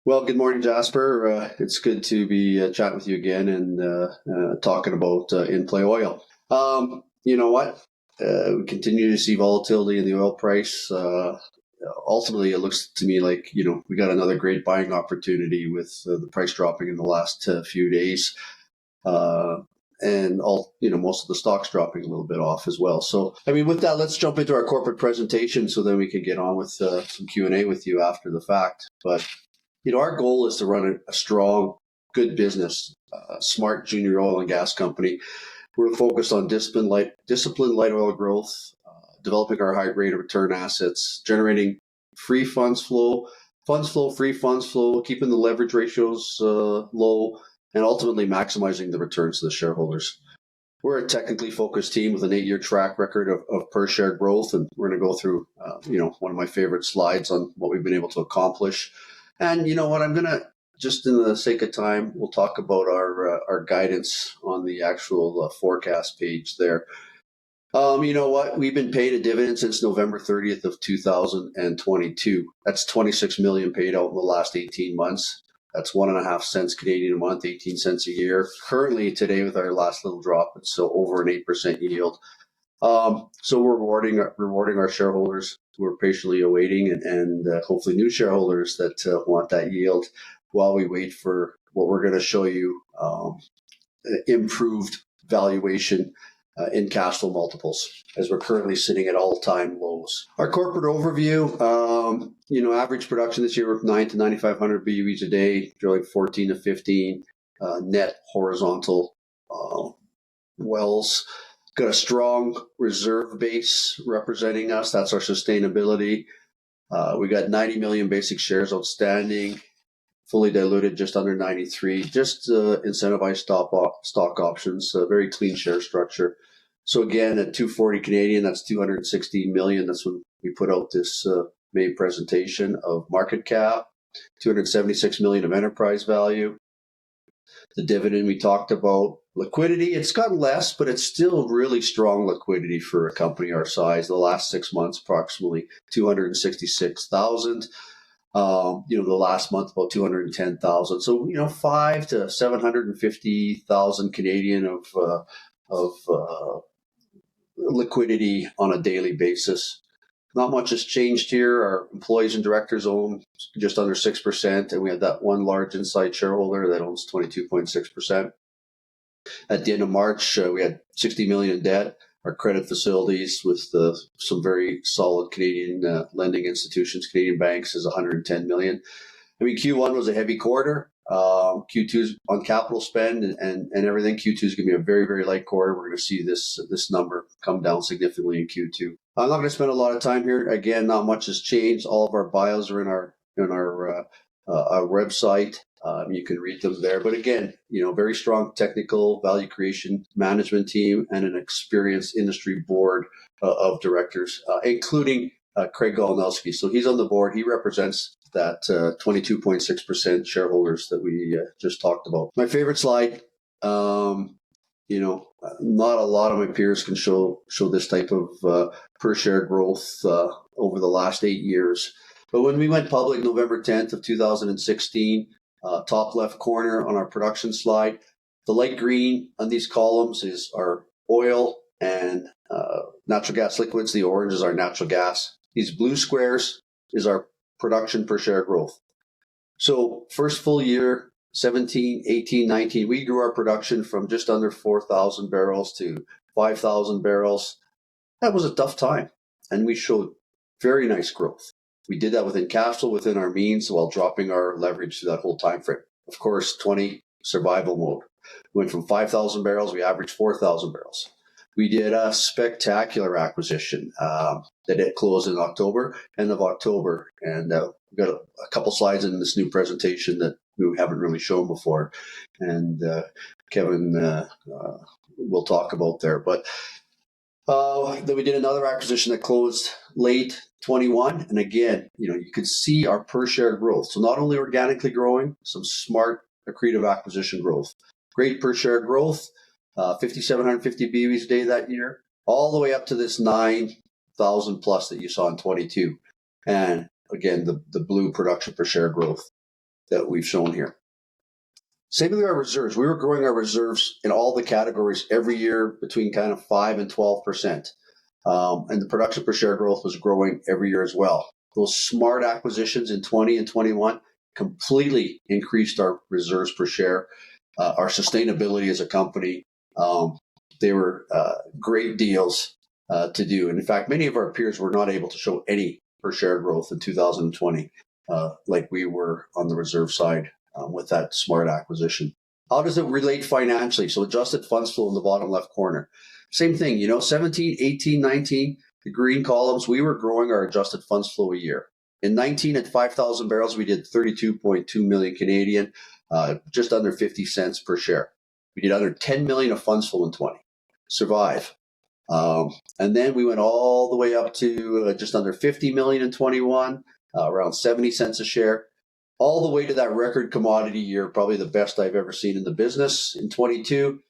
Well, good morning, Jasper. It's good to be chatting with you again and talking about in-play oil. You know what? We continue to see volatility in the oil price. Ultimately, it looks to me like, we got another great buying opportunity with the price dropping in the last few days. And most of the stocks dropping a little bit off as well. So, with that, let's jump into our corporate presentation so then we can get on with some Q&A with you after the fact. But our goal is to run a strong, good business, smart junior oil and gas company. We're focused on disciplined light oil growth, developing our high rate of return assets, generating free funds flow, free funds flow, keeping the leverage ratios low, and ultimately maximizing the returns to the shareholders. We're a technically focused team with an 8-year track record of per share growth, and we're going to go through, one of my favorite slides on what we've been able to accomplish. And you know what, I'm going to, just in the sake of time, we'll talk about our guidance on the actual forecast page there. You know what, we've been paid a dividend since November 30th of 2022. That's 26 million paid out in the last 18 months. That's 1.5 cents Canadian a month, 18 cents a year. Currently today with our last little drop, it's over an 8% yield. So we're rewarding our shareholders who are patiently awaiting and hopefully new shareholders that want that yield while we wait for what we're going to show you, improved valuation in cash flow multiples, as we're currently sitting at all-time lows. Our corporate overview, average production this year of 9 to 9,500 BOEs a day, drilling 14 to 15 net horizontal wells. Got a strong reserve base representing us. That's our sustainability. We got 90 million basic shares outstanding, fully diluted just under 93, just incentivized stock options, a very clean share structure. So again, at 240 Canadian, that's 260 million. That's when we put out this May presentation of market cap, 276 million of enterprise value. The dividend we talked about. Liquidity, it's gotten less, but it's still really strong liquidity for a company our size. The last 6 months, approximately 266,000. The last month, about 210,000. So, 5 to 750,000 Canadian of liquidity on a daily basis. Not much has changed here. Our employees and directors own just under 6%, and we have that one large inside shareholder that owns 22.6%. At the end of March, we had 60 million in debt. Our credit facilities with some very solid Canadian lending institutions, Canadian banks, is 110 million. Q1 was a heavy quarter. Q2's on capital spend and everything. Q2 is going to be a very, very light quarter. We're going to see this number come down significantly in Q2. I'm not going to spend a lot of time here. Again, not much has changed. All of our bios are in our website. You can read them there. But again, very strong technical value creation management team and an experienced industry board of directors, including Craig Golnowski. So he's on the board. He represents that 22.6% shareholders that we just talked about. My favorite slide, not a lot of my peers can show this type of per share growth over the last 8 years. But when we went public November 10th of 2016, top left corner on our production slide, the light green on these columns is our oil and natural gas liquids. The orange is our natural gas. These blue squares is our production per share growth. So first full year, 17, 18, 19, we grew our production from just under 4,000 barrels to 5,000 barrels. That was a tough time, and we showed very nice growth. We did that within cash flow, within our means, while dropping our leverage through that whole time frame. Of course, 20 survival mode. We went from 5,000 barrels, we averaged 4,000 barrels. We did a spectacular acquisition that it closed in October, end of October. And we've got a couple slides in this new presentation that we haven't really shown before. And Kevin will talk about there. But then we did another acquisition that closed late 21. And again, you could see our per share growth. So not only organically growing, some smart accretive acquisition growth. Great per share growth. 5,750 BOEs a day that year, all the way up to this 9,000 plus that you saw in 22. And again, the blue production per share growth. that we've shown here. Same with our reserves. We were growing our reserves in all the categories every year between kind of 5 and 12%. And the production per share growth was growing every year as well. Those smart acquisitions in 20 and 21 completely increased our reserves per share, our sustainability as a company. They were great deals to do. And in fact, many of our peers were not able to show any per share growth in 2020 like we were on the reserve side with that smart acquisition. How does it relate financially? So adjusted funds flow in the bottom left corner. Same thing, 17, 18, 19, the green columns, we were growing our adjusted funds flow a year. In 19 at 5,000 barrels, we did 32.2 million Canadian, just under 50 cents per share. We did under 10 million of funds flow in 20. Survive. And then we went all the way up to just under 50 million in 21, around 70 cents a share, all the way to that record commodity year, probably the best I've ever seen in the business in 22,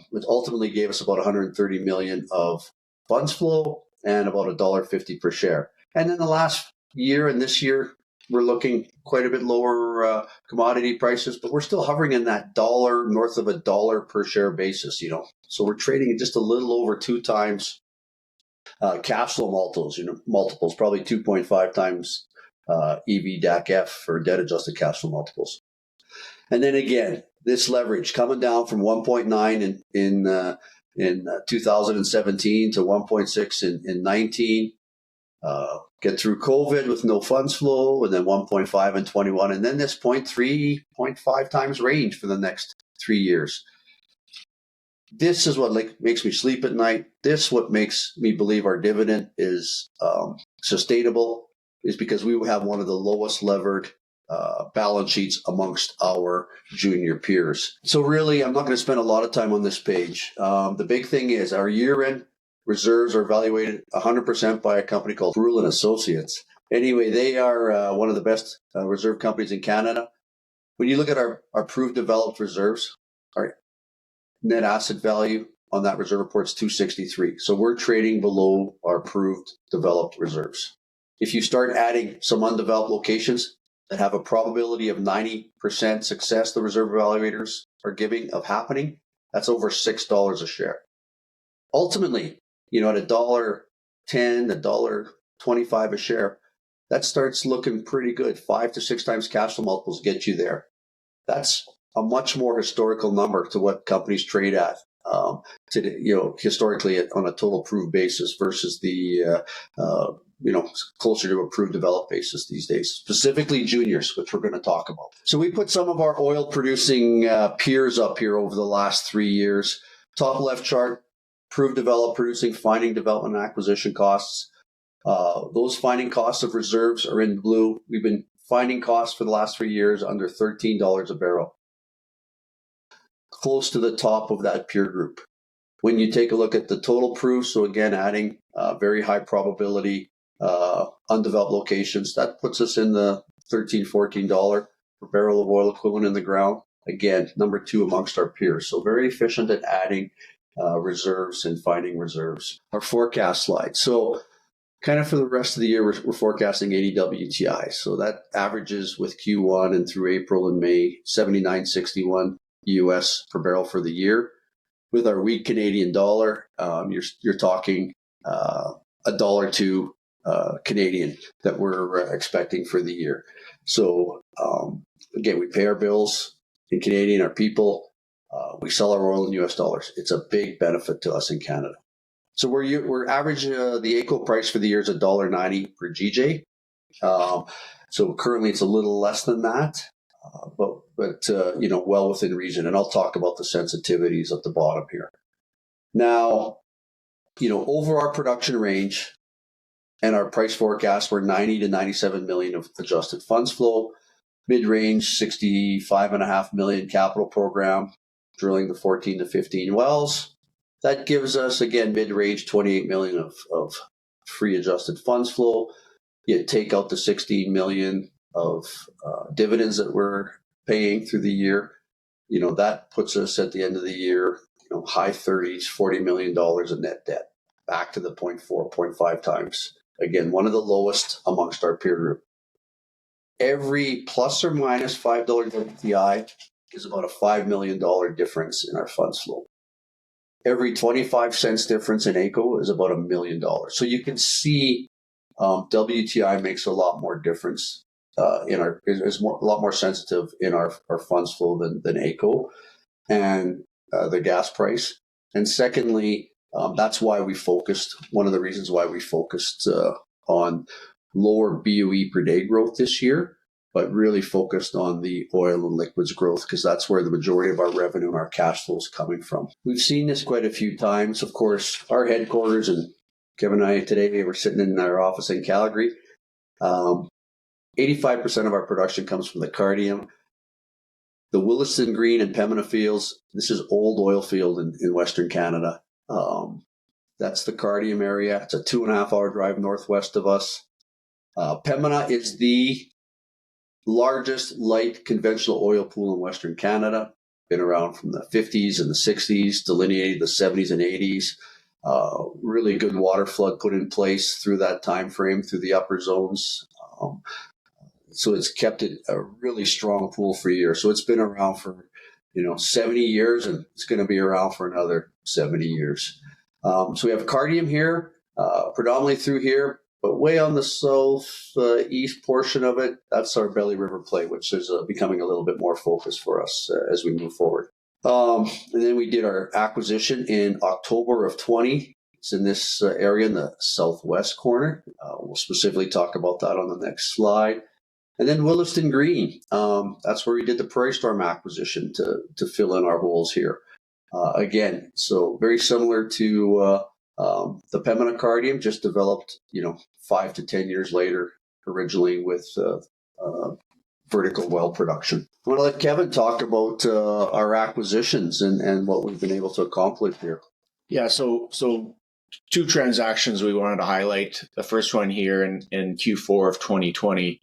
which ultimately gave us about 130 million of funds flow and about $1.50 per share. And then the last year and this year, we're looking quite a bit lower commodity prices, but we're still hovering in that dollar, north of $1 per share basis, So we're trading at just a little over 2 times cash flow multiples, probably 2.5 times EV DACF for debt adjusted cash flow multiples. And then again, this leverage coming down from 1.9 in 2017 to 1.6 in 19. Get through COVID with no funds flow, and then 1.5 in 21, and then this 0.3, 0.5 times range for the next 3 years. This is what makes me sleep at night. This what makes me believe our dividend is sustainable, is because we have one of the lowest levered balance sheets amongst our junior peers. So really, I'm not going to spend a lot of time on this page. The big thing is our year-end reserves are evaluated 100% by a company called Brule & Associates. Anyway, they are one of the best reserve companies in Canada. When you look at our proved developed reserves, our net asset value on that reserve report is 263. So we're trading below our proved developed reserves. If you start adding some undeveloped locations that have a probability of 90% success the reserve evaluators are giving of happening, that's over $6 a share. Ultimately, at $1.10, $1.25 a share, that starts looking pretty good. 5 to 6 times cash flow multiples get you there. That's a much more historical number to what companies trade at, historically on a total proved basis versus the, closer to a proved developed basis these days, specifically juniors, which we're going to talk about. So we put some of our oil producing peers up here over the last 3 years. Top left chart, proved developed producing, finding development and acquisition costs. Those finding costs of reserves are in blue. We've been finding costs for the last 3 years under $13 a barrel. Close to the top of that peer group. When you take a look at the total proof, so again, adding very high probability undeveloped locations, that puts us in the $13, $14 per barrel of oil equivalent in the ground. Again, number 2 amongst our peers. So very efficient at adding reserves and finding reserves. Our forecast slide. So kind of for the rest of the year, we're forecasting 80 WTI. So that averages with Q1 and through April and May, 79.61 US per barrel for the year. With our weak Canadian dollar, you're talking $1.02 Canadian that we're expecting for the year. So again, we pay our bills in Canadian, our people. We sell our oil in US dollars. It's a big benefit to us in Canada. So we're average the AECO price for the year is $1.90 per GJ. So currently it's a little less than that, but well within reason. And I'll talk about the sensitivities at the bottom here. Now, over our production range and our price forecast, we're 90 to 97 million of adjusted funds flow, mid-range 65.5 million capital program, drilling the 14 to 15 wells. That gives us, again, mid-range 28 million of free adjusted funds flow. You take out the 16 million of dividends that we're paying through the year. That puts us at the end of the year, high 30s, $40 million of net debt, back to the 0.4, 0.5 times. Again, one of the lowest amongst our peer group. every plus or minus $5 WTI is about a $5 million difference in our funds flow. Every 25 cents difference in AECO is about $1 million. So you can see WTI makes a lot more difference is a lot more sensitive in our funds flow than AECO and the gas price. And secondly, that's why we focused. One of the reasons why we focused on lower BOE per day growth this year, but really focused on the oil and liquids growth, because that's where the majority of our revenue and our cash flow is coming from. We've seen this quite a few times. Of course, our headquarters, and Kevin and I today were sitting in our office in Calgary. 85% of our production comes from the Cardium. The Willesden Green and Pembina fields, this is old oil field in Western Canada. That's the Cardium area. It's a 2.5-hour drive northwest of us. Pembina is the largest light conventional oil pool in Western Canada. Been around from the 50s and the 60s, delineated the 70s and 80s. Really good water flood put in place through that time frame, through the upper zones. So it's kept it a really strong pool for years. So it's been around for 70 years, and it's going to be around for another 70 years. So we have Cardium here, predominantly through here. But way on the southeast portion of it, that's our Belly River play, which is becoming a little bit more focused for us as we move forward. And then we did our acquisition in October of 20. It's in this area in the southwest corner. We'll specifically talk about that on the next slide. And then Willesden Green. That's where we did the Prairie Storm acquisition to fill in our holes here. Again, so very similar to the Pembina Cardium, just developed 5 to 10 years later, originally with vertical well production. I want to let Kevin talk about our acquisitions and what we've been able to accomplish here. Yeah, so 2 transactions we wanted to highlight. The first one here in Q4 of 2020,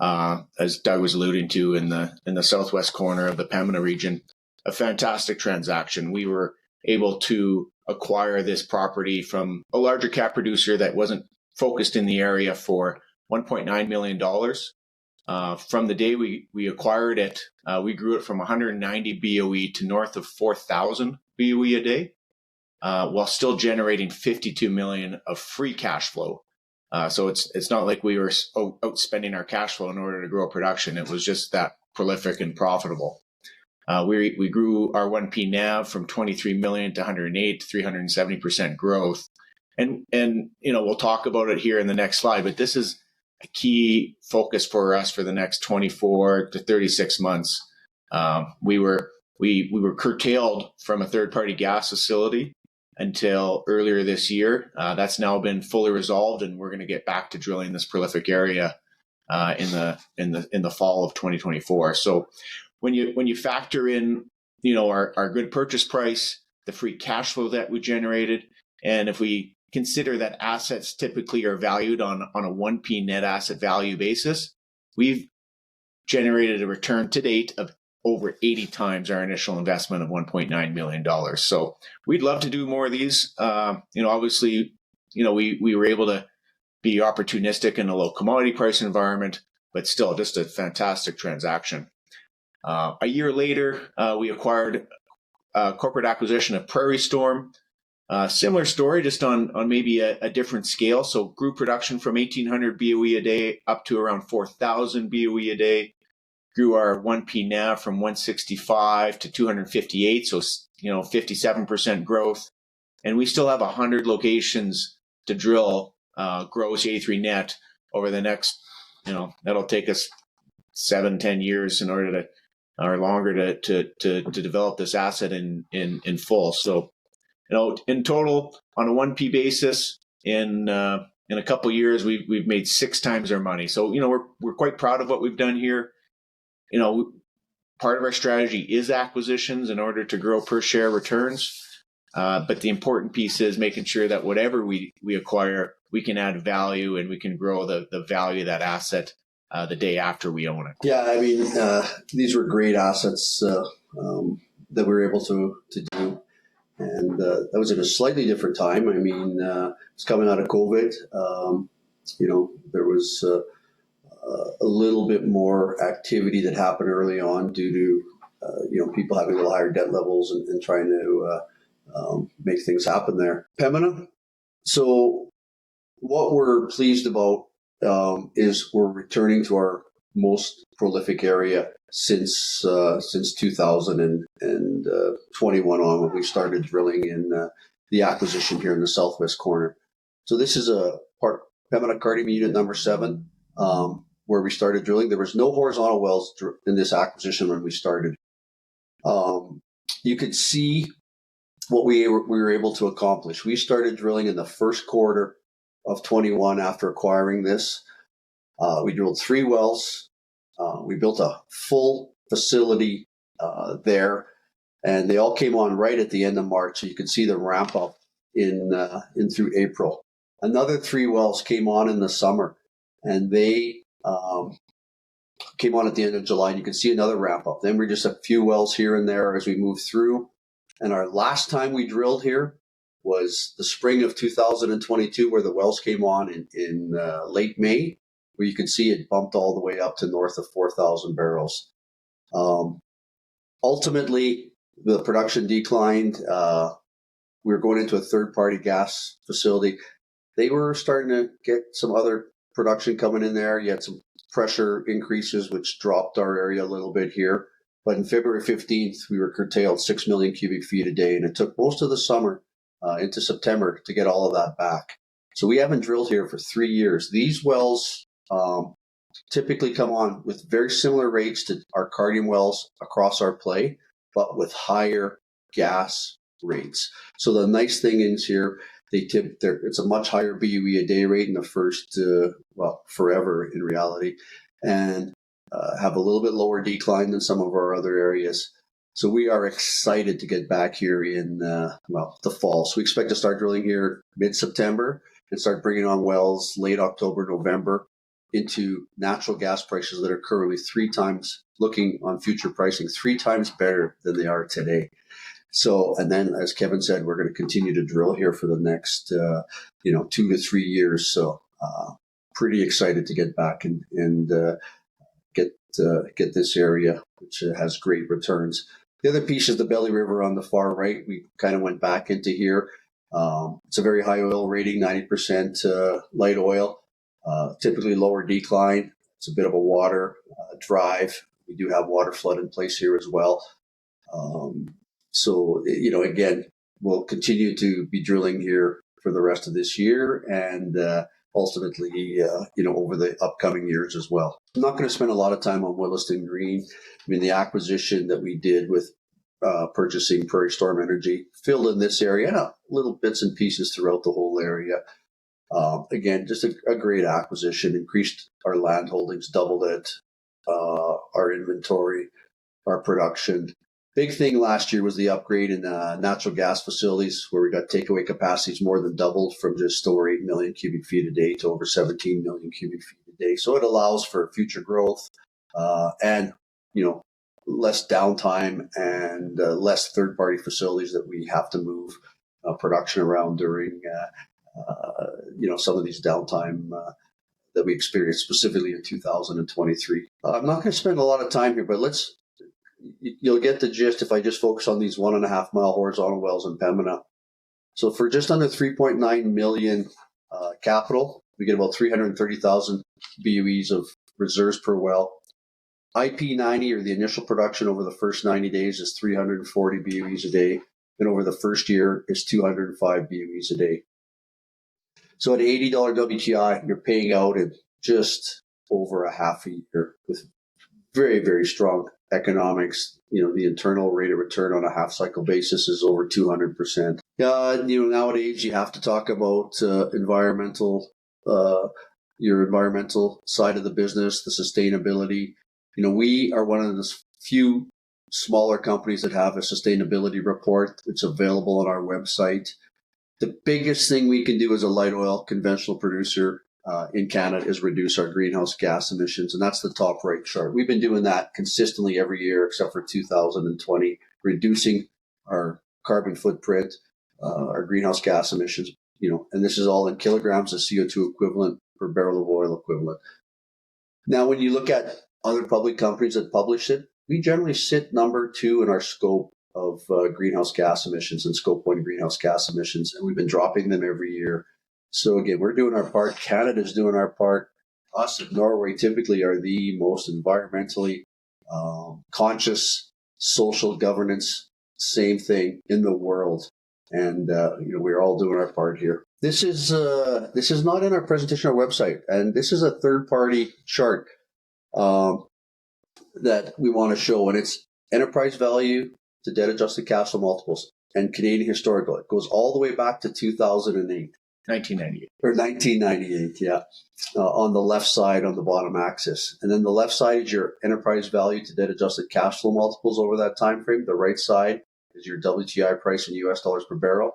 as Doug was alluding to, in the southwest corner of the Pembina region, a fantastic transaction. We were able to acquire this property from a larger cap producer that wasn't focused in the area for $1.9 million. From the day we acquired it, we grew it from 190 BOE to north of 4,000 BOE a day, while still generating $52 million of free cash flow. So it's not like we were outspending our cash flow in order to grow production. It was just that prolific and profitable. We grew our 1P NAV from 23 million to 108, 370% growth. And we'll talk about it here in the next slide, but this is a key focus for us for the next 24 to 36 months. We were curtailed from a third-party gas facility until earlier this year. That's now been fully resolved, and we're going to get back to drilling this prolific area in the fall of 2024. So when you factor in our good purchase price, the free cash flow that we generated, and if we consider that assets typically are valued on a 1P net asset value basis, we've generated a return to date of over 80 times our initial investment of $1.9 million. So we'd love to do more of these. Obviously, we were able to be opportunistic in a low commodity price environment, but still just a fantastic transaction. A year later, we acquired a corporate acquisition of Prairie Storm. Similar story, just on maybe a different scale. So grew production from 1,800 BOE a day up to around 4,000 BOE a day. Grew our 1P NAV from 165 to 258, so 57% growth. And we still have 100 locations to drill gross 83 net over the next, that'll take us 7-10 years in order to, or longer to develop this asset in full. So, in total, on a 1P basis, in a couple of years, we've made 6 times our money. So, we're quite proud of what we've done here. Part of our strategy is acquisitions in order to grow per share returns. But the important piece is making sure that whatever we acquire, we can add value and we can grow the value of that asset the day after we own it. Yeah, I mean, these were great assets that we were able to do. And that was at a slightly different time. I mean, it's coming out of COVID. There was a little bit more activity that happened early on due to people having a little higher debt levels and trying to make things happen there. Pembina. So what we're pleased about is we're returning to our most prolific area since 2021 on, when we started drilling in the acquisition here in the southwest corner. So this is a part Pembina Cardium Unit number 7, where we started drilling. There was no horizontal wells in this acquisition when we started. You could see what we were able to accomplish. We started drilling in the first quarter of 21 after acquiring this. We drilled 3 wells. We built a full facility there, and they all came on right at the end of March. So you can see the ramp up in through April. Another 3 wells came on in the summer, and they came on at the end of July. And you can see another ramp up. Then we're just a few wells here and there as we move through. And our last time we drilled here was the spring of 2022, where the wells came on in late May, where you can see it bumped all the way up to north of 4,000 barrels. Ultimately, the production declined. We were going into a third-party gas facility. They were starting to get some other production coming in there. You had some pressure increases, which dropped our area a little bit here. But in February 15th, we were curtailed 6 million cubic feet a day, and it took most of the summer into September to get all of that back. So we haven't drilled here for 3 years. These wells typically come on with very similar rates to our Cardium wells across our play, but with higher gas rates. So the nice thing is here, it's a much higher BOE a day rate in the first, forever in reality, and have a little bit lower decline than some of our other areas. So we are excited to get back here in the fall. So we expect to start drilling here mid-September and start bringing on wells late October, November into natural gas prices that are currently 3 times, looking on future pricing, 3 times better than they are today. So, and then as Kevin said, we're going to continue to drill here for the next, 2 to 3 years. So pretty excited to get back and get this area, which has great returns. The other piece is the Belly River on the far right. We kind of went back into here. It's a very high oil rating, 90% light oil, typically lower decline. It's a bit of a water drive. We do have water flood in place here as well. So, again, we'll continue to be drilling here for the rest of this year and ultimately, over the upcoming years as well. I'm not going to spend a lot of time on Willesden Green. I mean, the acquisition that we did with purchasing Prairie Storm Energy filled in this area and little bits and pieces throughout the whole area. Again, just a great acquisition, increased our land holdings, doubled it, our inventory, our production. Big thing last year was the upgrade in natural gas facilities, where we got takeaway capacities more than doubled from just over 8 million cubic feet a day to over 17 million cubic feet a day. So it allows for future growth and, less downtime and less third-party facilities that we have to move production around during, some of these downtime that we experienced specifically in 2023. I'm not going to spend a lot of time here, but you'll get the gist if I just focus on these 1.5 mile horizontal wells in Pembina. So for just under 3.9 million capital, we get about 330,000 BOEs of reserves per well. IP90, or the initial production over the first 90 days, is 340 BOEs a day. And over the first year is 205 BOEs a day. So at $80 WTI, you're paying out in just over a half a year with very, very strong economics. The internal rate of return on a half cycle basis is over 200%. Nowadays you have to talk about your environmental side of the business, the sustainability. We are one of the few smaller companies that have a sustainability report. It's available on our website. The biggest thing we can do as a light oil conventional producer in Canada is reduce our greenhouse gas emissions, and that's the top right chart. We've been doing that consistently every year except for 2020, reducing our carbon footprint, our greenhouse gas emissions, and this is all in kilograms of CO2 equivalent per barrel of oil equivalent. Now, when you look at other public companies that publish it, we generally sit number 2 in our scope of greenhouse gas emissions and scope 1 greenhouse gas emissions, and we've been dropping them every year. So again, we're doing our part. Canada's doing our part. Us and Norway typically are the most environmentally conscious social governance, same thing in the world. And we're all doing our part here. This is not in our presentation on our website, and this is a third-party chart that we want to show, and it's enterprise value to debt-adjusted cash flow multiples and Canadian historical. It goes all the way back to 2008. 1998. Or 1998, yeah. On the left side, on the bottom axis. And then the left side is your enterprise value to debt-adjusted cash flow multiples over that time frame. The right side is your WTI price in US dollars per barrel.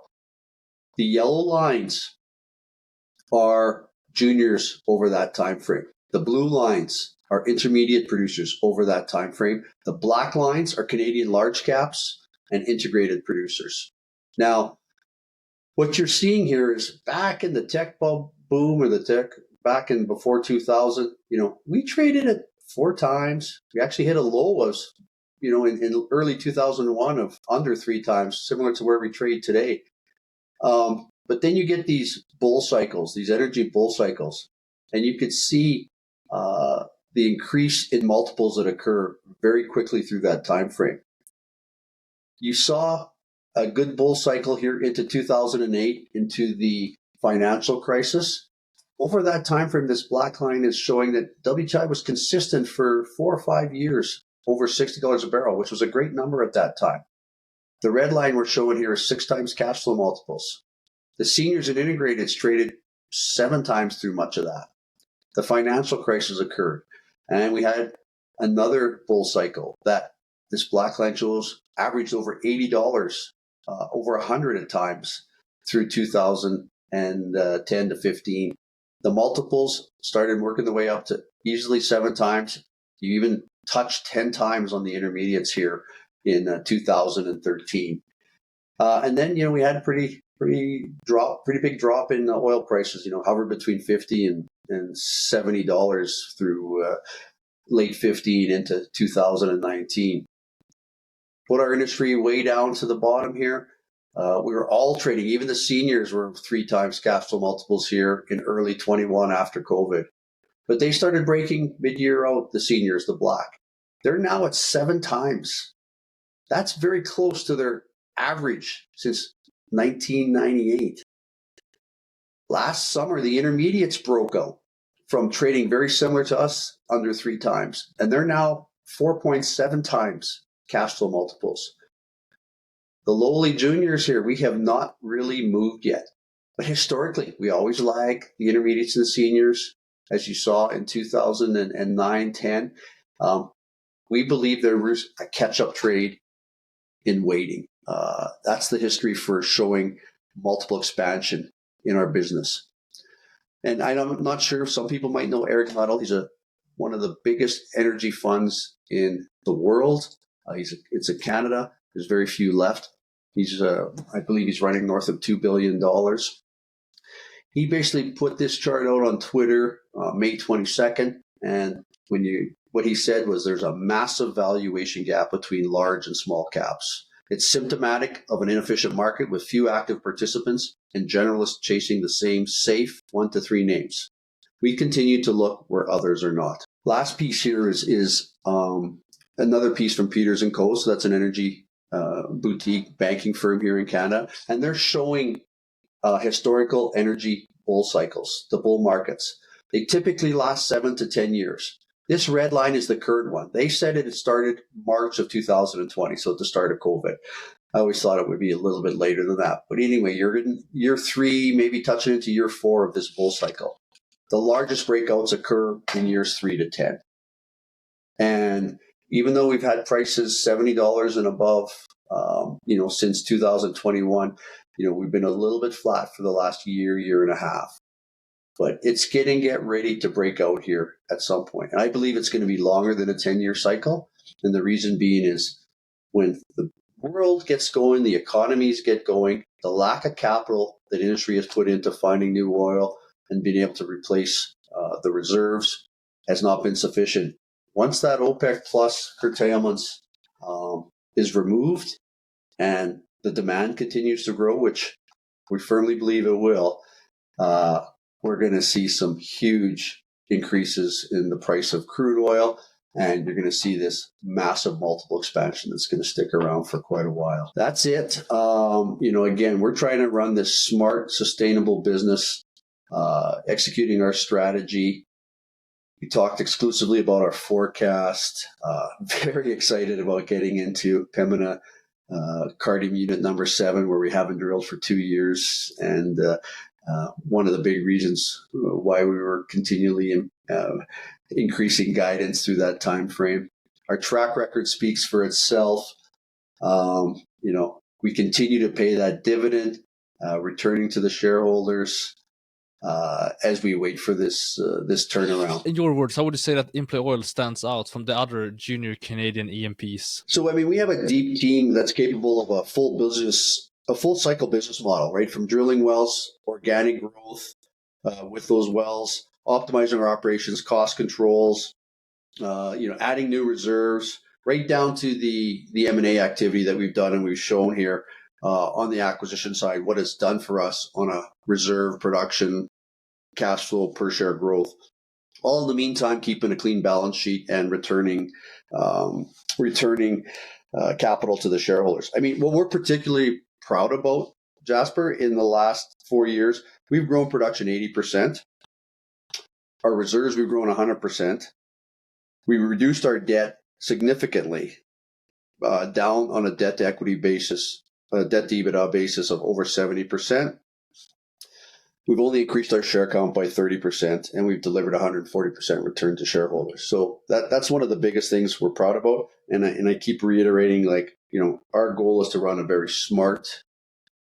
The yellow lines are juniors over that time frame. The blue lines are intermediate producers over that time frame. The black lines are Canadian large caps and integrated producers. Now, what you're seeing here is back in the tech boom or the tech back in before 2000, we traded at 4 times. We actually hit a low of, in early 2001 of under 3 times, similar to where we trade today. But then you get these bull cycles, these energy bull cycles, and you could see the increase in multiples that occur very quickly through that time frame. You saw a good bull cycle here into 2008, into the financial crisis. Over that time frame, this black line is showing that WTI was consistent for 4 or 5 years, over $60 a barrel, which was a great number at that time. The red line we're showing here is 6 times cash flow multiples. The seniors and integrateds traded 7 times through much of that. The financial crisis occurred, and we had another bull cycle that this black line shows averaged over $80, over 100 at times through 2010 to 15. The multiples started working their way up to easily 7 times. You even touched 10 times on the intermediates here in 2013. And then, we had a pretty big drop in oil prices, hovered between $50 and $70 through late 15 into 2019. Put our industry way down to the bottom here. We were all trading. Even the seniors were 3 times cash flow multiples here in early 21 after COVID. But they started breaking mid-year out, the seniors, the black. They're now at 7 times. That's very close to their average since 1998. Last summer, the intermediates broke out from trading very similar to us, under 3 times. And they're now 4.7 times cash flow multiples. The lowly juniors here, we have not really moved yet. But historically, we always lag the intermediates and the seniors, as you saw in 2009-10. We believe there was a catch-up trade in waiting. That's the history for showing multiple expansion in our business. And I'm not sure if some people might know Eric Nuttall. He's one of the biggest energy funds in the world. It's in Canada. There's very few left. I believe he's running north of $2 billion. He basically put this chart out on Twitter May 22nd. And what he said was there's a massive valuation gap between large and small caps. It's symptomatic of an inefficient market with few active participants and generalists chasing the same safe 1 to 3 names. We continue to look where others are not. Last piece here is another piece from Peters & Co. So that's an energy boutique banking firm here in Canada. And they're showing historical energy bull cycles, the bull markets. They typically last 7 to 10 years. This red line is the current one. They said it started March of 2020, so at the start of COVID. I always thought it would be a little bit later than that. But anyway, you're in year 3, maybe touching into year 4 of this bull cycle. The largest breakouts occur in years 3 to 10. And even though we've had prices $70 and above, since 2021, we've been a little bit flat for the last year and a half. But it's get ready to break out here at some point. And I believe it's going to be longer than a 10-year cycle. And the reason being is when the world gets going, the economies get going, the lack of capital that industry has put into finding new oil and being able to replace the reserves has not been sufficient. Once that OPEC plus curtailments is removed and the demand continues to grow, which we firmly believe it will, we're going to see some huge increases in the price of crude oil, and you're going to see this massive multiple expansion that's going to stick around for quite a while. That's it. Again, we're trying to run this smart, sustainable business, executing our strategy. We talked exclusively about our forecast. Very excited about getting into Pembina Cardium Unit number 7, where we haven't drilled for 2 years. And one of the big reasons why we were continually increasing guidance through that time frame. Our track record speaks for itself. We continue to pay that dividend, returning to the shareholders as we wait for this turnaround. In your words, how would you say that InPlay Oil stands out from the other junior Canadian E&Ps? So, we have a deep team that's capable of a full cycle business model, right? From drilling wells, organic growth with those wells, optimizing our operations, cost controls, adding new reserves, right down to the M&A activity that we've done and we've shown here on the acquisition side, what it's done for us on a reserve production, cash flow per share growth. All in the meantime, keeping a clean balance sheet and returning capital to the shareholders. What we're particularly proud about, Jasper, in the last 4 years, we've grown production 80%. Our reserves, we've grown 100%. We reduced our debt significantly, down on a debt to equity basis, a debt to EBITDA basis of over 70%. We've only increased our share count by 30%, and we've delivered 140% return to shareholders. So that's one of the biggest things we're proud about. And I keep reiterating, our goal is to run a very smart,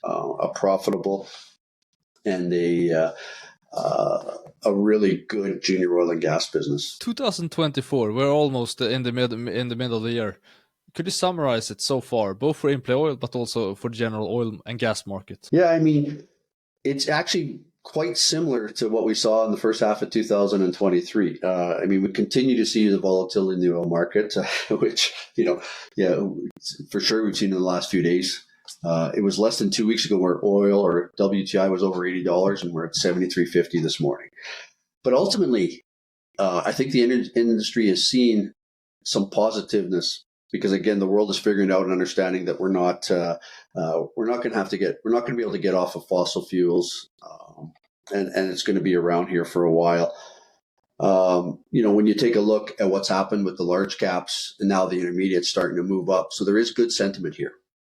a profitable, and a really good junior oil and gas business. 2024, we're almost in the middle of the year. Could you summarize it so far, both for InPlay Oil, but also for the general oil and gas market? Yeah, it's actually quite similar to what we saw in the first half of 2023. We continue to see the volatility in the oil market, which, for sure we've seen in the last few days. It was less than 2 weeks ago where oil or WTI was over $80, and we're at $73.50 this morning. But ultimately, I think the industry has seen some positiveness because, again, the world is figuring out and understanding that we're not going to be able to get off of fossil fuels, and it's going to be around here for a while. When you take a look at what's happened with the large caps and now the intermediates starting to move up, so there is good sentiment here,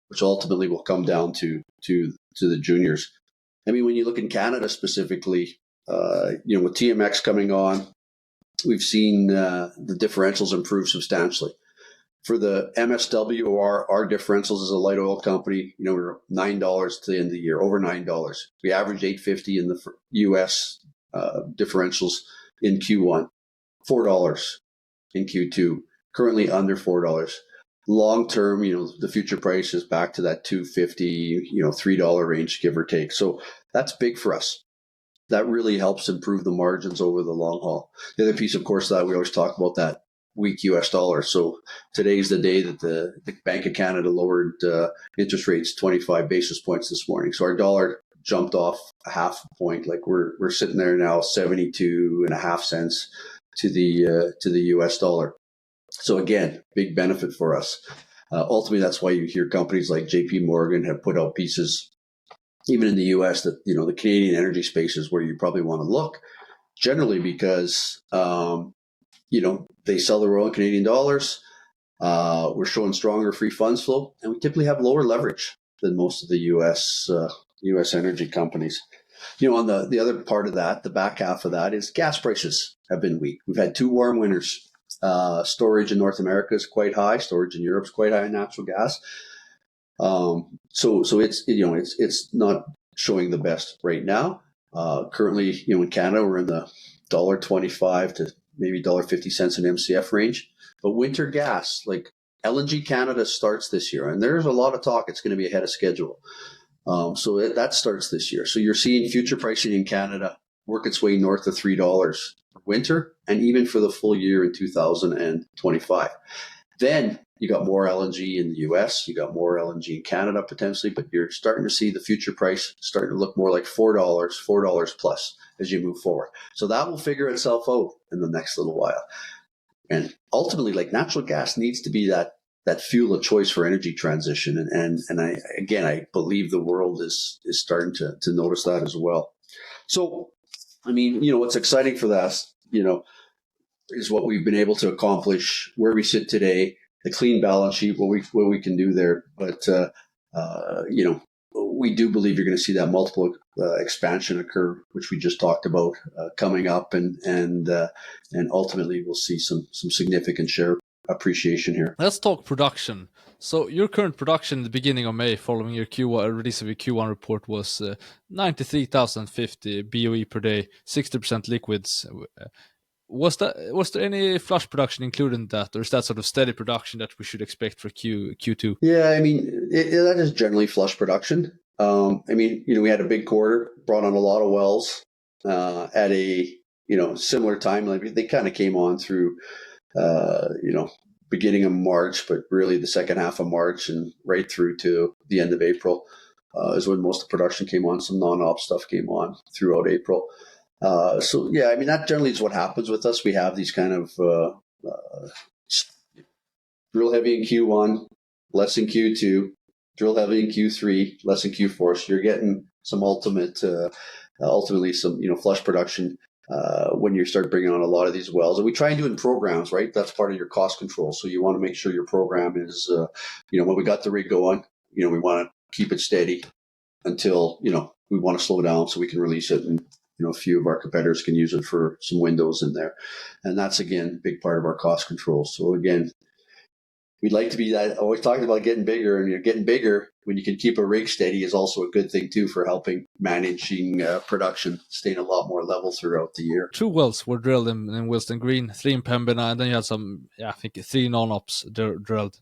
which ultimately will come down to the juniors. When you look in Canada specifically, with TMX coming on, we've seen the differentials improve substantially. For the MSW, our differentials as a light oil company, we're $9 to the end of the year, over $9. We averaged $8.50 in the U.S. Differentials in Q1, $4 in Q2, currently under $4. Long term, the future price is back to that $2.50, $3 range, give or take. So that's big for us. That really helps improve the margins over the long haul. The other piece, of course, that we always talk about, that weak U.S. dollar. So today's the day that the Bank of Canada lowered interest rates 25 basis points this morning. So our dollar jumped off a half a point. We're sitting there now 72.5 cents to the U.S. dollar. So again, big benefit for us. Ultimately, that's why you hear companies like JP Morgan have put out pieces, even in the U.S., that the Canadian energy space is where you probably want to look, generally because they sell their oil in Canadian dollars. We're showing stronger free funds flow, and we typically have lower leverage than most of the U.S. energy companies. On the other part of that, the back half of that is gas prices have been weak. We've had 2 warm winters. Storage in North America is quite high. Storage in Europe is quite high in natural gas. So it's not showing the best right now. Currently, in Canada, we're in the $1.25 to maybe $1.50 an MCF range. But winter gas, like LNG Canada, starts this year, and there's a lot of talk it's going to be ahead of schedule. So that starts this year. So you're seeing future pricing in Canada work its way north of $3 winter and even for the full year in 2025. Then you got more LNG in the US, you got more LNG in Canada potentially, but you're starting to see the future price starting to look more like $4 plus as you move forward. So that will figure itself out in the next little while. And ultimately, like, natural gas needs to be that fuel of choice for energy transition. And I believe the world is starting to notice that as well. So, I mean, what's exciting for that, is what we've been able to accomplish, where we sit today, the clean balance sheet, what we can do there. But, we do believe you're going to see that multiple expansion occur, which we just talked about, coming up, and ultimately we'll see some significant share appreciation here. Let's talk production. So your current production in the beginning of May, following your release of your Q1 report, was 93,050 BOE per day, 60% liquids. Was there any flush production included in that, or is that sort of steady production that we should expect for Q2? Yeah, I mean, that is generally flush production. We had a big quarter, brought on a lot of wells at a similar time. Like, they kind of came on through beginning of March, but really the second half of March and right through to the end of April is when most of the production came on. Some non-op stuff came on throughout April. That generally is what happens with us. We have these kind of drill heavy in Q1, less in Q2, drill heavy in Q3, less in Q4. So you're getting some ultimately some flush production when you start bringing on a lot of these wells. And we try and do it in programs, right? That's part of your cost control. So you want to make sure your program is, when we got the rig going, we want to keep it steady until, we want to slow down so we can release it, and a few of our competitors can use it for some windows in there. And that's, again, a big part of our cost control. So again, we'd like to be that. Always talking about getting bigger, and you're getting bigger when you can keep a rig steady is also a good thing too for helping managing production, staying a lot more level throughout the year. 2 wells were drilled in Willesden Green, 3 in Pembina, and then you had some, I think 3 non-ops drilled.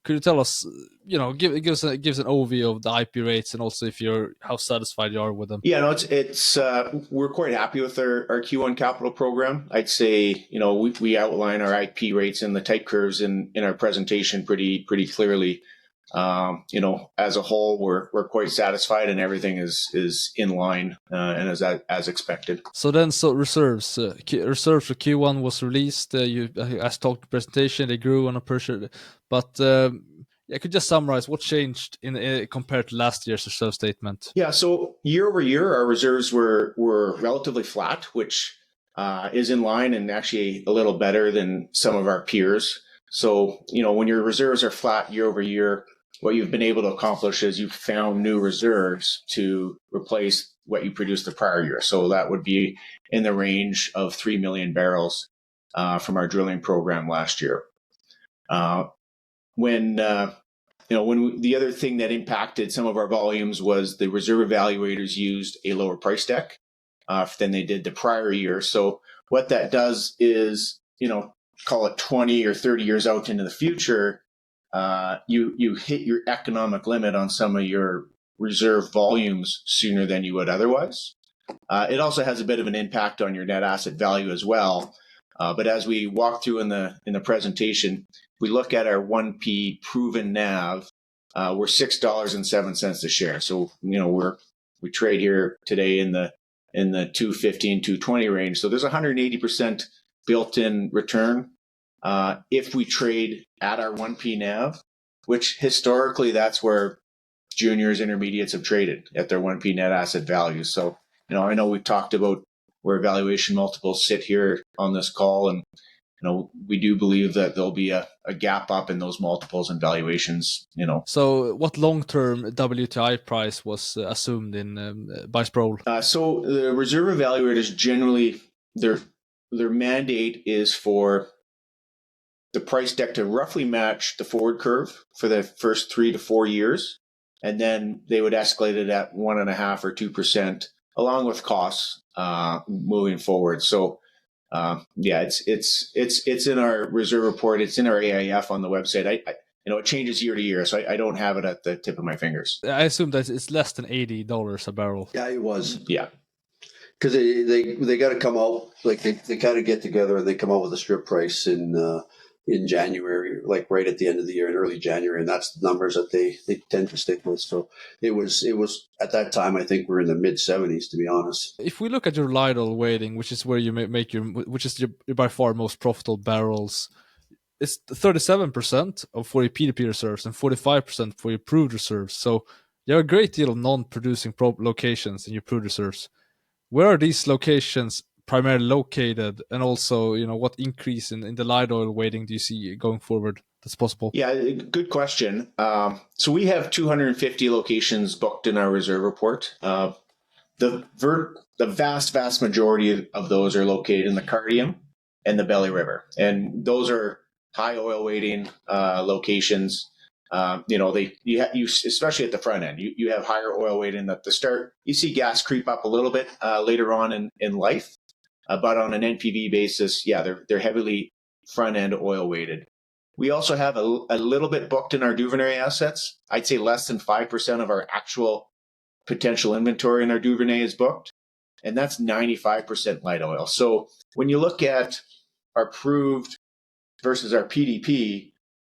Could you tell us, give us an overview of the IP rates, and also how satisfied you are with them? Yeah, no, it's we're quite happy with our Q1 capital program. I'd say, we outline our IP rates and the type curves in our presentation pretty clearly. As a whole, we're quite satisfied, and everything is in line and as expected. So reserves for Q1 was released. As talked in the presentation, they grew on a per share. But I could just summarize what changed compared to last year's reserve statement. Yeah, so year over year, our reserves were relatively flat, which is in line and actually a little better than some of our peers. So, when your reserves are flat year over year, what you've been able to accomplish is you've found new reserves to replace what you produced the prior year. So that would be in the range of 3 million barrels from our drilling program last year. When the other thing that impacted some of our volumes was the reserve evaluators used a lower price deck than they did the prior year. So what that does is, call it 20 or 30 years out into the future, you hit your economic limit on some of your reserve volumes sooner than you would otherwise. It also has a bit of an impact on your net asset value as well. But as we walk through in the presentation, we look at our 1P proven NAV. We're $6.07 a share. So we trade here today in the 215, 220 range. So there's 180% built-in return if we trade at our 1P NAV, which historically that's where juniors, intermediates have traded, at their 1P net asset value. So, I know we've talked about where valuation multiples sit here on this call, and we do believe that there'll be a gap up in those multiples and valuations. So, what long-term WTI price was assumed in by Sproul? So the reserve evaluators generally their mandate is for the price deck to roughly match the forward curve for the first 3 to 4 years, and then they would escalate it at 1.5% or 2%, along with costs moving forward. So, it's in our reserve report. It's in our AIF on the website. It changes year to year, so I don't have it at the tip of my fingers. I assume that it's less than $80 a barrel. Yeah, it was. Yeah. because they got to come out, like they kind of get together and they come out with a strip price in January, like right at the end of the year in early January, and that's the numbers that they tend to stick with. So it was at that time, I think we're in the mid 70s, to be honest. If we look at your light oil weighting, which is where you make which is your by far most profitable barrels, it's 37% for your PDP reserves and 45% for your proved reserves. So you have a great deal of non-producing locations in your proved reserves. Where are these locations primarily located, and also, what increase in the light oil weighting do you see going forward that's possible? Yeah, good question. So we have 250 locations booked in our reserve report. The vast majority of those are located in the Cardium and the Belly River, and those are high oil weighting locations. You especially at the front end, you have higher oil weighting at the start. You see gas creep up a little bit later on in life, but on an NPV basis, yeah, they're heavily front end oil weighted. We also have a little bit booked in our Duvernay assets. I'd say less than 5% of our actual potential inventory in our Duvernay is booked, and that's 95% light oil. So when you look at our proved versus our PDP,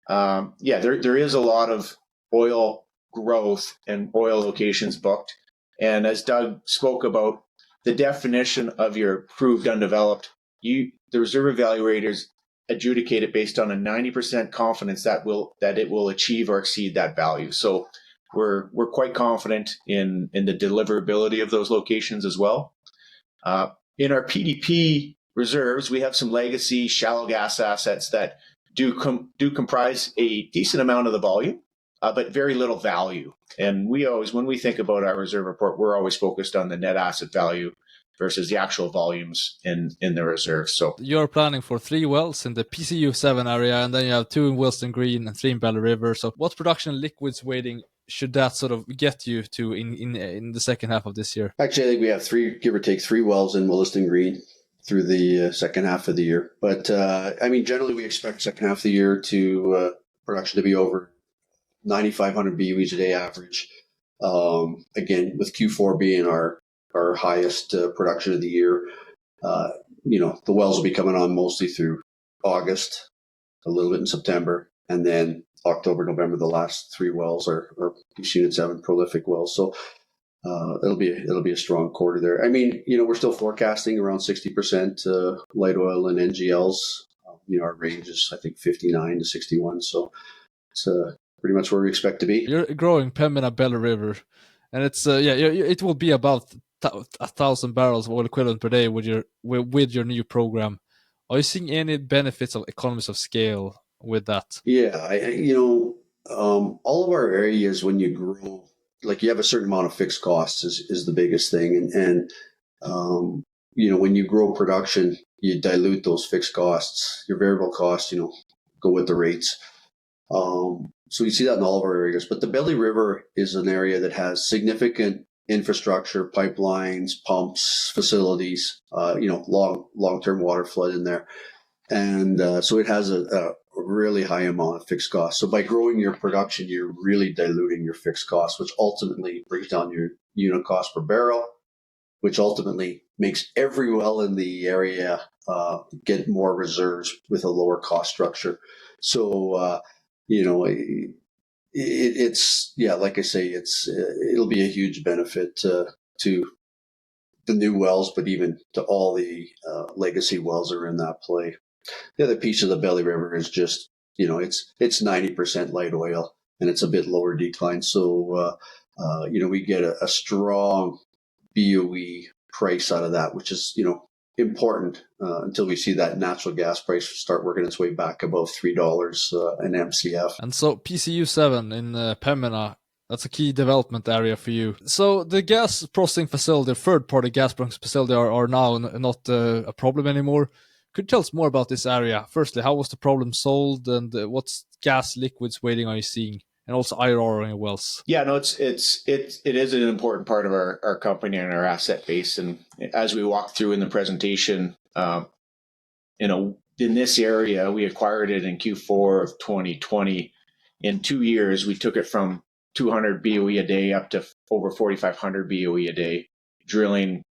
there is a lot of oil growth and oil locations booked. And as Doug spoke about, the definition of your proved undeveloped, the reserve evaluators adjudicate it based on a 90% confidence that it will achieve or exceed that value. So we're quite confident in the deliverability of those locations as well. In our PDP reserves, we have some legacy shallow gas assets that do comprise a decent amount of the volume, but very little value. And when we think about our reserve report, we're always focused on the net asset value versus the actual volumes in the reserves. So you're planning for 3 wells in the PCU-7 area, and then you have 2 in Willesden Green and 3 in Belly River. So what production liquids weighting should that sort of get you to in the second half of this year? Actually, I think we have give or take 3 wells in Willesden Green through the second half of the year. But generally we expect second half of the year to production to be over 9,500 BOEs a day average. Again, with Q4 being our highest production of the year. The wells will be coming on mostly through August, a little bit in September, and then October, November. The last 3 wells are PCU-7 prolific wells. So it'll be a strong quarter there. We're still forecasting around 60% light oil and NGLs. Our range is, I think, 59 to 61. So it's pretty much where we expect to be. You're growing Pembina Belly River, and it's it will be about 1,000 barrels of oil equivalent per day with your new program. Are you seeing any benefits of economies of scale with that? Yeah, all of our areas, when you grow, like, you have a certain amount of fixed costs is the biggest thing, and when you grow production, you dilute those fixed costs. Your variable costs, go with the rates. So you see that in all of our areas. But the Belly River is an area that has significant infrastructure, pipelines, pumps, facilities, long-term water flood in there. And so it has a really high amount of fixed costs. So by growing your production, you're really diluting your fixed costs, which ultimately brings down your unit cost per barrel, which ultimately makes every well in the area get more reserves with a lower cost structure. So, like I say, it'll be a huge benefit to the new wells, but even to all the legacy wells that are in that play. The other piece of the Belly River is just, it's 90% light oil and it's a bit lower decline. So, we get a strong BOE price out of that, which is, important until we see that natural gas price start working its way back above $3 an MCF. And so PCU-7 in Pembina, that's a key development area for you. So the gas processing facility, third-party gas processing facility, are now not a problem anymore. Could you tell us more about this area? Firstly, how was the problem solved, and what's gas liquids weighting are you seeing? And also IRR on your wells. Yeah, no, it is an important part of our company and our asset base. And as we walked through in the presentation, in this area, we acquired it in Q4 of 2020. In 2 years, we took it from 200 BOE a day up to over 4,500 BOE a day, drilling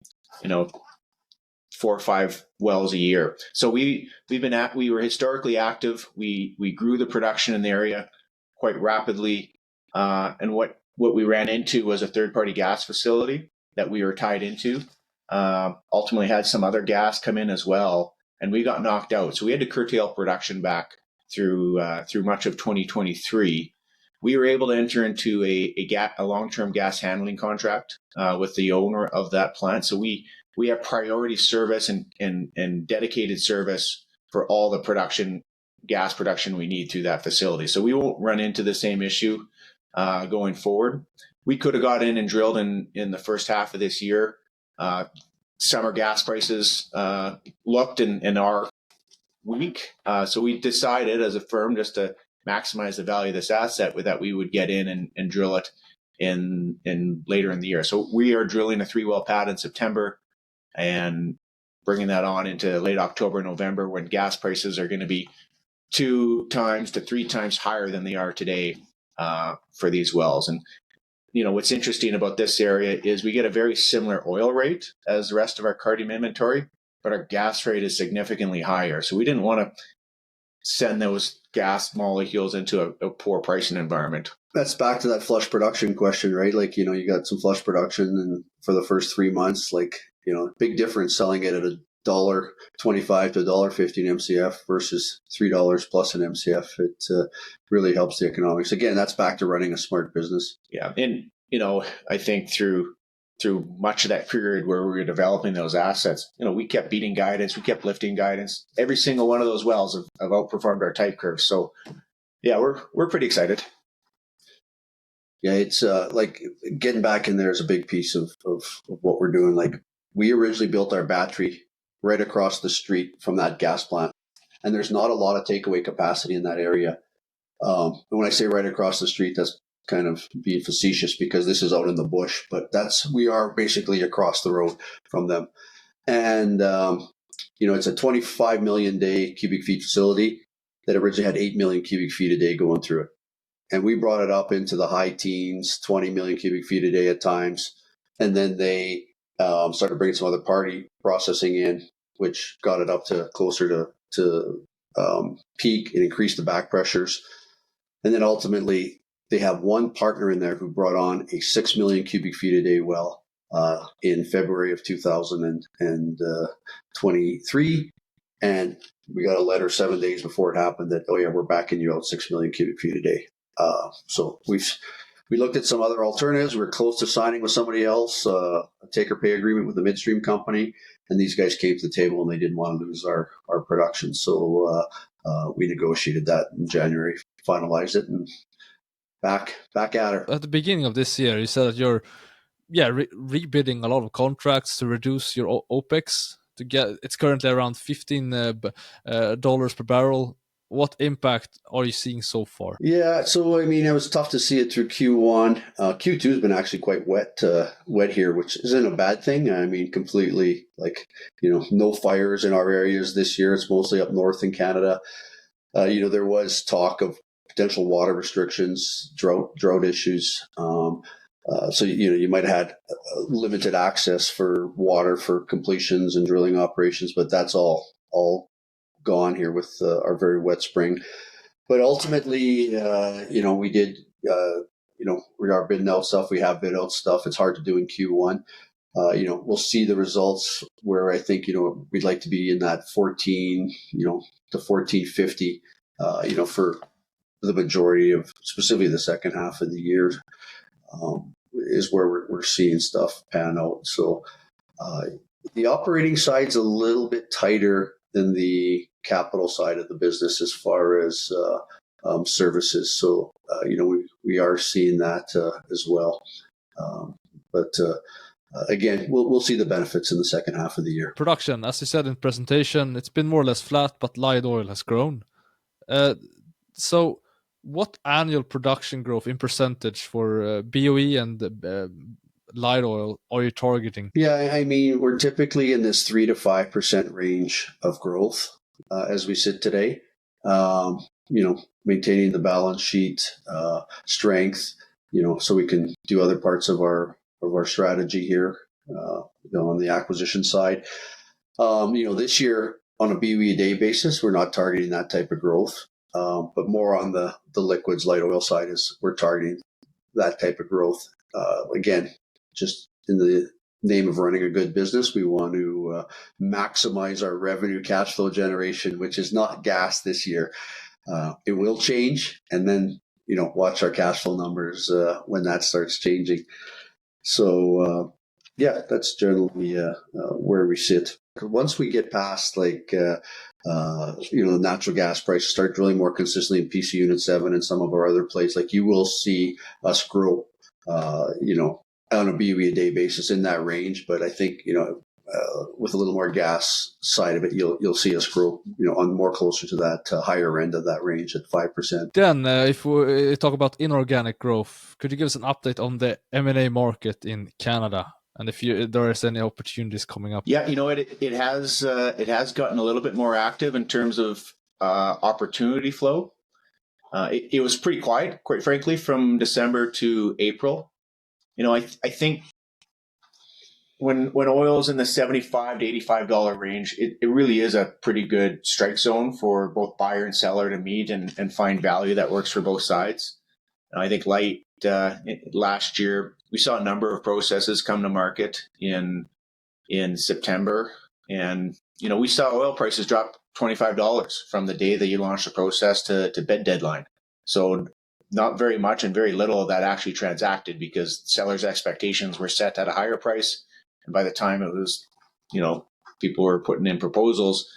4 or 5 wells a year. So we were historically active. We grew the production in the area quite rapidly. And what we ran into was a third-party gas facility that we were tied into. Ultimately had some other gas come in as well, and we got knocked out. So we had to curtail production back through much of 2023. We were able to enter into a long-term gas handling contract with the owner of that plant. So we have priority service and dedicated service for all the gas production we need through that facility. So we won't run into the same issue going forward. We could have got in and drilled in the first half of this year. Summer gas prices looked and are weak. So we decided as a firm just to maximize the value of this asset that we would get in and drill it in later in the year. So we are drilling a 3-well pad in September and bringing that on into late October, November, when gas prices are going to be 2 times to 3 times higher than they are today for these wells. And what's interesting about this area is we get a very similar oil rate as the rest of our Cardium inventory, but our gas rate is significantly higher. So we didn't want to send those gas molecules into a poor pricing environment. That's back to that flush production question, right? Like, you got some flush production and for the first 3 months, big difference selling it at $1.25 to $1.50 an MCF versus $3 plus an MCF. It really helps the economics. Again, that's back to running a smart business. Yeah. And, I think through much of that period where we were developing those assets, we kept beating guidance. We kept lifting guidance. Every single one of those wells have outperformed our type curve. So yeah, we're pretty excited. Yeah. It's getting back in there is a big piece of what we're doing. Like, we originally built our battery right across the street from that gas plant, and there's not a lot of takeaway capacity in that area. And when I say right across the street, that's kind of being facetious because this is out in the bush, but we are basically across the road from them. And, it's a 25 million day cubic feet facility that originally had 8 million cubic feet a day going through it. And we brought it up into the high teens, 20 million cubic feet a day at times. And then they started bringing some other party processing in, which got it up to closer to peak and increased the back pressures. And then ultimately, they have one partner in there who brought on a 6 million cubic feet a day well in February of 2023. And we got a letter 7 days before it happened that, we're backing you out 6 million cubic feet a day. So we looked at some other alternatives. We were close to signing with somebody else, a take or pay agreement with a midstream company. And these guys came to the table and they didn't want to lose our production. So we negotiated that in January, finalized it, and back at her. At the beginning of this year, you said that you're rebidding a lot of contracts to reduce your OPEX. It's currently around $15 per barrel. What impact are you seeing so far? Yeah, so it was tough to see it through Q1. Q2 has been actually quite wet here, which isn't a bad thing. Completely no fires in our areas this year. It's mostly up north in Canada. There was talk of potential water restrictions, drought issues. So you might have had limited access for water for completions and drilling operations, but that's all gone here with our very wet spring. But ultimately, we did, we are bidding out stuff. We have bid out stuff. It's hard to do in Q1. We'll see the results where I think, we'd like to be in that 14, to 14.50, for the majority of specifically the second half of the year, is where we're seeing stuff pan out. So the operating side's a little bit tighter than the capital side of the business as far as services. So, we are seeing that as well. But again, we'll see the benefits in the second half of the year. Production, as you said in presentation, it's been more or less flat, but light oil has grown. So what annual production growth in percentage for BOE and light oil are you targeting? Yeah, we're typically in this 3 to 5% range of growth as we sit today. Maintaining the balance sheet strength, so we can do other parts of our strategy here. on the acquisition side. This year on a BOE a day basis, we're not targeting that type of growth, but more on the liquids light oil side is we're targeting that type of growth. Again, just in the name of running a good business, we want to maximize our revenue cash flow generation, which is not gas this year. It will change, and then watch our cash flow numbers when that starts changing. So that's generally where we sit. Once we get past the natural gas prices start drilling more consistently in PCU-7 and some of our other plays, you will see us grow, on a BOE a day basis in that range. But I think, with a little more gas side of it, you'll see us grow, on more closer to that higher end of that range at 5%. Then, if we talk about inorganic growth, could you give us an update on the M&A market in Canada, and if there is any opportunities coming up? Yeah, it has gotten a little bit more active in terms of opportunity flow. It was pretty quiet, quite frankly, from December to April. I think when oil's in the $75 to $85 range, it really is a pretty good strike zone for both buyer and seller to meet and find value that works for both sides. And I think last year, we saw a number of processes come to market in September. And, we saw oil prices drop $25 from the day that you launched the process to bid deadline. So not very much and very little of that actually transacted because sellers' expectations were set at a higher price. And by the time it was, people were putting in proposals,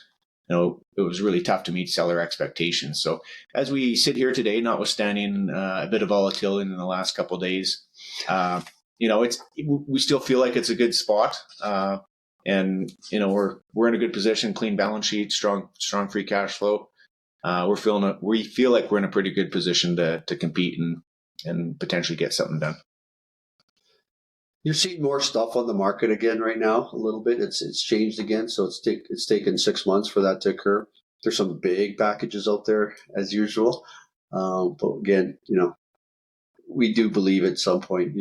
it was really tough to meet seller expectations. So as we sit here today, notwithstanding a bit of volatility in the last couple of days, we still feel like it's a good spot. And we're in a good position, clean balance sheet, strong free cash flow. We feel like we're in a pretty good position to compete and potentially get something done. You're seeing more stuff on the market again right now, a little bit. It's changed again, so it's taken 6 months for that to occur. There's some big packages out there as usual, but again, we do believe at some point,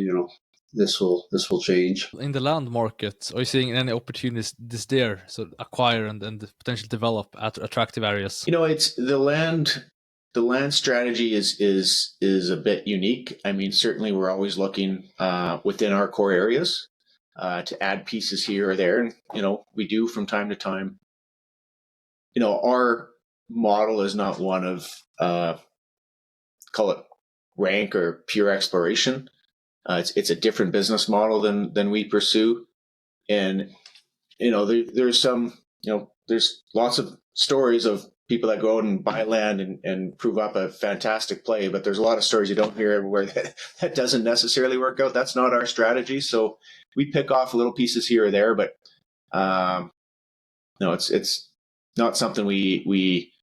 this will change. In the land market, are you seeing any opportunities there, so acquire and potentially develop at attractive areas? It's the land. The land strategy is a bit unique. I mean, certainly we're always looking within our core areas to add pieces here or there. And, we do from time to time. Our model is not one of, call it rank or pure exploration. It's a different business model than we pursue. And, there's lots of stories of people that go out and buy land and prove up a fantastic play, but there's a lot of stories you don't hear everywhere that doesn't necessarily work out. That's not our strategy. So we pick off little pieces here or there, but it's not something we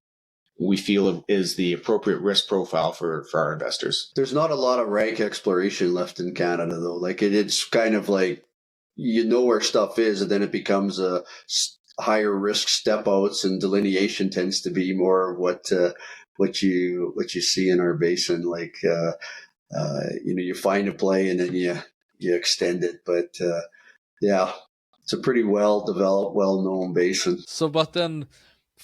feel is the appropriate risk profile for our investors. There's not a lot of rank exploration left in Canada, though. It's kind of like, where stuff is, and then it becomes a higher risk step outs, and delineation tends to be more what you see in our basin. You find a play and then you extend it, but it's a pretty well developed, well known basin. So, but then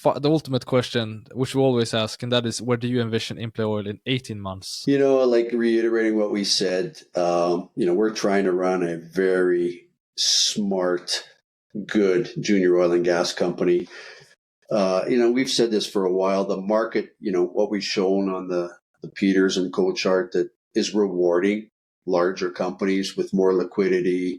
the ultimate question, which we always ask, and that is, where do you envision InPlay Oil in 18 months? Reiterating what we said, we're trying to run a very smart, good junior oil and gas company. We've said this for a while. The market, what we've shown on the Peters and Co chart, that is rewarding larger companies with more liquidity,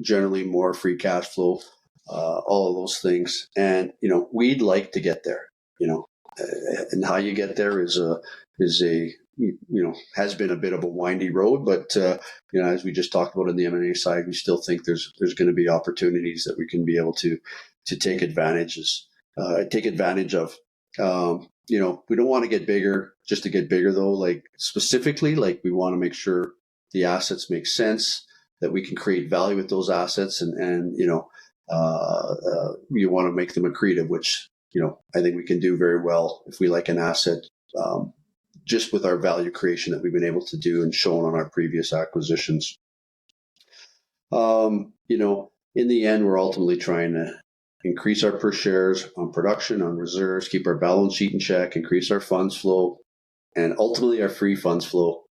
generally more free cash flow, all of those things. And, we'd like to get there, and how you get there has been a bit of a windy road, but as we just talked about on the M&A side, we still think there's going to be opportunities that we can be able to take advantage of. We don't want to get bigger just to get bigger, though. Specifically, we want to make sure the assets make sense, that we can create value with those assets, and you want to make them accretive, which I think we can do very well if we like an asset. Just with our value creation that we've been able to do and shown on our previous acquisitions. In the end, we're ultimately trying to increase our per shares on production, on reserves, keep our balance sheet in check, increase our funds flow, and ultimately our free funds flow,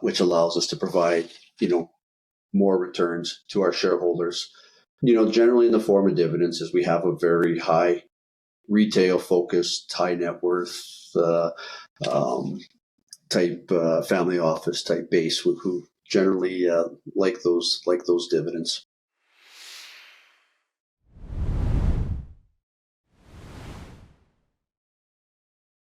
which allows us to provide, more returns to our shareholders. Generally in the form of dividends, as we have a very high retail focused, high net worth type family office type base who generally like those dividends.